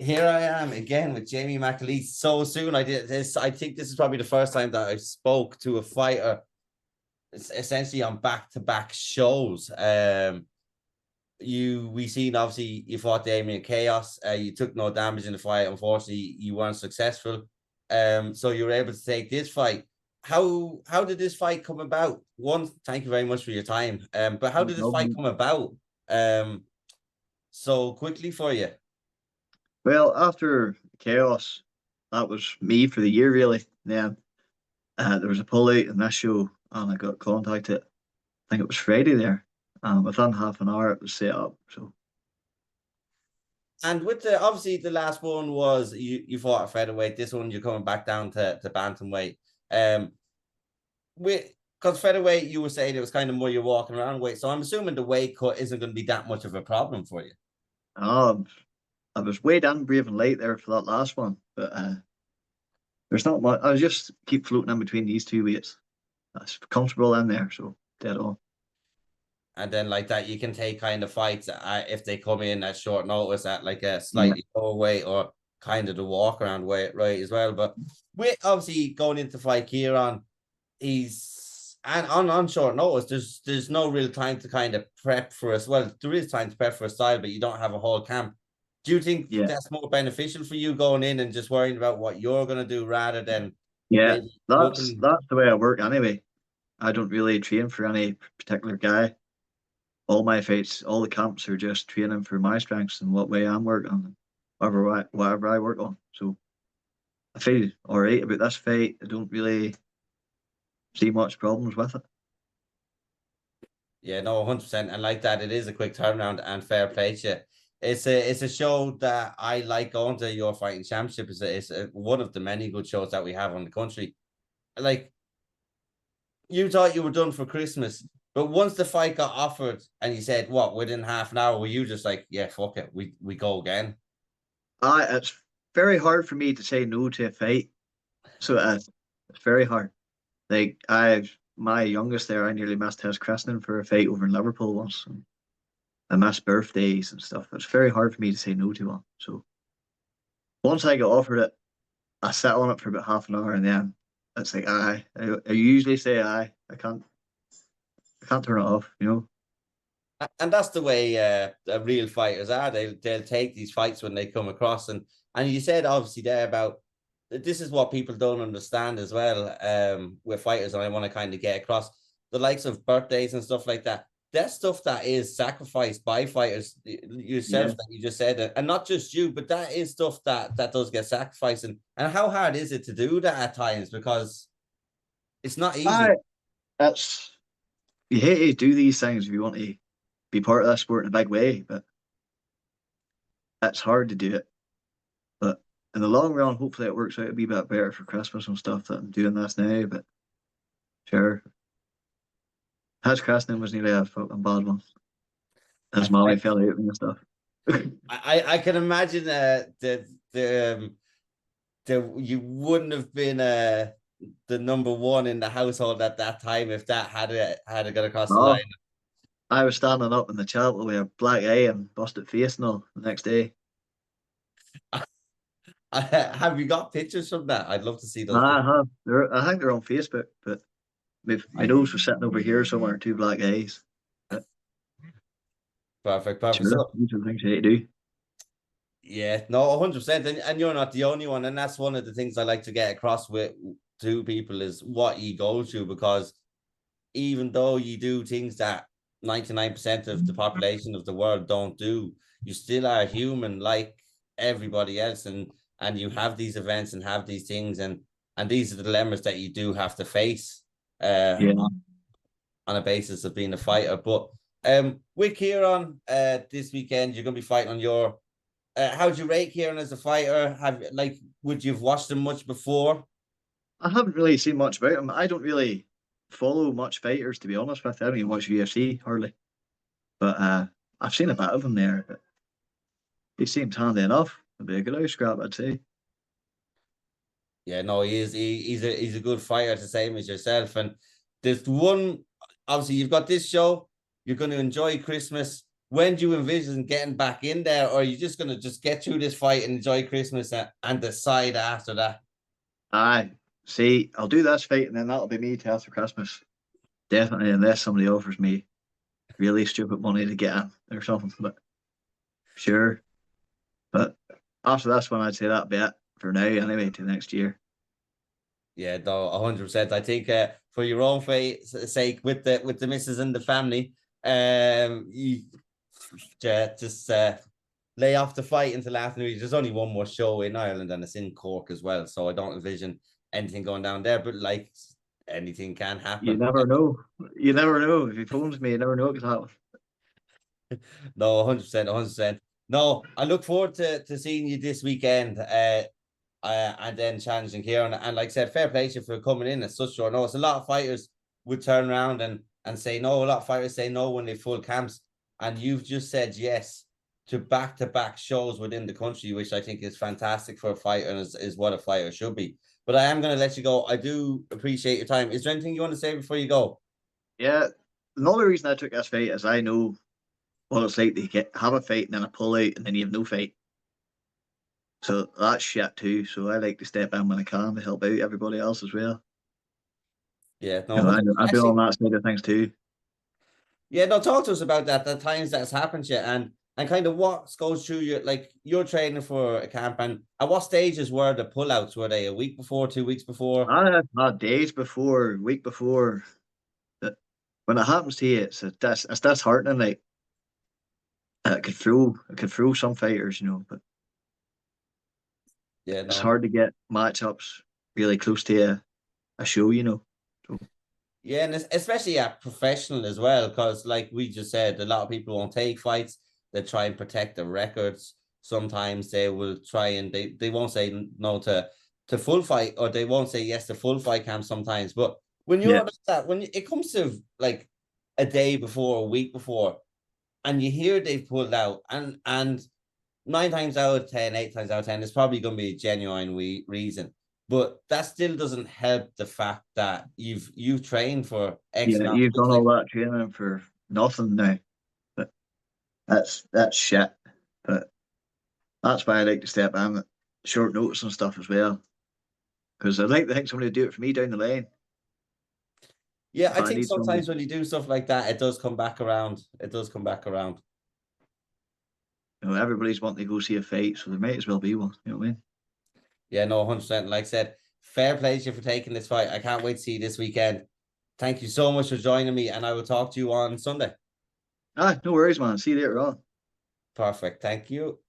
Here I am again with Jamie Mcaleese so soon. I did this. I think this is probably the first time that I spoke to a fighter essentially on back-to-back shows. We seen obviously you fought Damien Chaos. You took no damage in the fight. Unfortunately, you weren't successful. So you were able to take this fight. How did this fight come about? One, thank you very much for your time. But how No did this fight problem. come about? Um, so quickly for you. Well, after chaos, that was me for the year, really. Then there was a pull out in this show, and I got contacted. I think it was Friday there. Within half an hour, it was set up. So, And with the obviously the last one was you fought at featherweight. This one you're coming back down to bantamweight. Um, with because featherweight you were saying it was kind of more you're walking around weight. So I'm assuming the weight cut isn't going to be that much of a problem for you. um, I was way down brave and light there for that last one, but there's not much. I was just keep floating in between these two weights. That's comfortable in there, so dead on. And then like that, you can take kind of fights if they come in at short notice at like a Yeah, slightly lower weight or kind of the walk around weight, right, as well. But with obviously going into fight Kieran, he's and on short notice. There's no real time to kind of prep for us. Well, there is time to prep for a style, but you don't have a whole camp. Do you think yeah, that's more beneficial for you going in and just worrying about what you're gonna do rather than yeah. maybe That's looking? that's the way I work anyway. I don't really train for any particular guy. All my fights, all the camps are just training for my strengths and what way I'm working, whatever I work on. So I feel all right about this fight. I don't really see much problems with it. Yeah, no, 100%. And like that, it is a quick turnaround and fair play to you. It's a show that I like going to. Your Fighting Championship one of the many good shows that we have on the country. Like you thought you were done for Christmas, but once the fight got offered and you said what within half an hour, were you just like, yeah, fuck it, we go again? It's very hard for me to say no to a fight. So it's very hard. Like my youngest there, I nearly missed his christening for a fight over in Liverpool once. And I missed birthdays and stuff. It's very hard for me to say no to one. So once I get offered it, I sit on it for about half an hour and then it's like aye. I usually say aye. I can't turn it off, you know? And that's the way real fighters are. They'll take these fights when they come across, and you said obviously there about this is what people don't understand as well with fighters, and I want to kind of get across the likes of birthdays and stuff like that. That's stuff that is sacrificed by fighters yourself Yeah. that you just said, and not just you, but that is stuff that does get sacrificed. And how hard is it to do that at times because it's not easy. I That's you hate to do these things if you want to be part of that sport in a big way, but it's hard to do it. But in the long run, hopefully it works out a wee bit better for Christmas and stuff that I'm doing this now. But sure, his christening was nearly a fucking bad one. His mommy fell out and stuff. I can imagine the you wouldn't have been the number one in the household at that time if that had it got across the line. No, I was standing up in the chapel with a black eye and busted face and all the next day. Have you got pictures from that? I'd love to see those I pictures. have. I think they're on Facebook, but my nose was sitting over here somewhere, two black eyes. But Perfect, perfect. sure, So these are things you hate to do. yeah, no, 100%. And you're not the only one. And that's one of the things I like to get across with to people is what you go through because even though you do things that 99% of the population of the world don't do, you still are human like everybody else. And you have these events and have these things and these are the dilemmas that you do have to face Yeah. on a basis of being a fighter. But with Kieran this weekend, you're gonna be fighting on your how'd you rate Kieran as a fighter? Would you have watched him much before? I haven't really seen much about him. I don't really follow much fighters, to be honest with you. I don't even watch UFC hardly. But I've seen a bit of him there. But he seems handy enough. It'd be a good out scrap, I'd say. Yeah, no, he is. He's a good fighter, the same as yourself. And there's one. Obviously, you've got this show. You're going to enjoy Christmas. when do you envision getting back in there, or are you just gonna just get through this fight and enjoy Christmas and decide after that? Aye, see, I'll do this fight, and then that'll be me till after Christmas. Definitely, unless somebody offers me really stupid money to get in or something. But sure. But after this one, I'd say that'd be it for now, anyway, to next year. Yeah, no, 100%. I think for your own sake, with the missus and the family, you just lay off the fight until after New Year. There's only one more show in Ireland, and it's in Cork as well. So I don't envision anything going down there. But like anything can You happen. never know. You never know. If he phones me, you never know what could happen. No, 100%, 100%. No, I look forward to seeing you this weekend. And then challenging here. And like I said, fair play to you for coming in at such short notice. A lot of fighters would turn around and say no. A lot of fighters say no when they full camps. And you've just said yes to back shows within the country, which I think is fantastic for a fighter and is what a fighter should be. But I am going to let you go. I do appreciate your time. Is there anything you want to say before you go? Yeah. The only reason I took this fight is I know what it's like to have a fight and then a pull out and then you have no fight. So that's shit too. So I like to step in when I can to help out everybody else as well. Yeah, no, You know, 100. I've been on Actually, that side of things too. yeah, no, talk to us about that, the times that's happened to you and kind of what goes through your like you're training for a camp and at what stages were the pullouts? Were they a week before, 2 weeks before? I have had days before, week before. That when it happens to you, it's disheartening. Like it could throw some fighters, but Yeah, it's no. hard to get matchups really close to a show. So Yeah, and especially at professional as well, because like we just said, a lot of people won't take fights. They try and protect their records. Sometimes they will try and they won't say no to full fight, or they won't say yes to full fight camp sometimes. But when yeah, you're like that, when it comes to like a day before, a week before, and you hear they've pulled out, and 9 times out of 10, 8 times out of 10, it's probably going to be a genuine reason. But that still doesn't help the fact that you've trained for X yeah, amount of you've done weeks. Like, all that training for nothing now. But that's shit. But that's why I like to step in at short notice and stuff as well. Because I'd like to think somebody would do it for me down the lane yeah, if I I think need somebody. sometimes when you do stuff like that, it does come back around. It does come back around. Everybody's wanting to go see a fight, so there might as well be one. You know what I mean? Yeah, no, 100%. Like I said, fair play to you for taking this fight. I can't wait to see you this weekend. Thank you so much for joining me, and I will talk to you on Sunday. Ah, no worries, man. See you later on. Perfect. Thank you.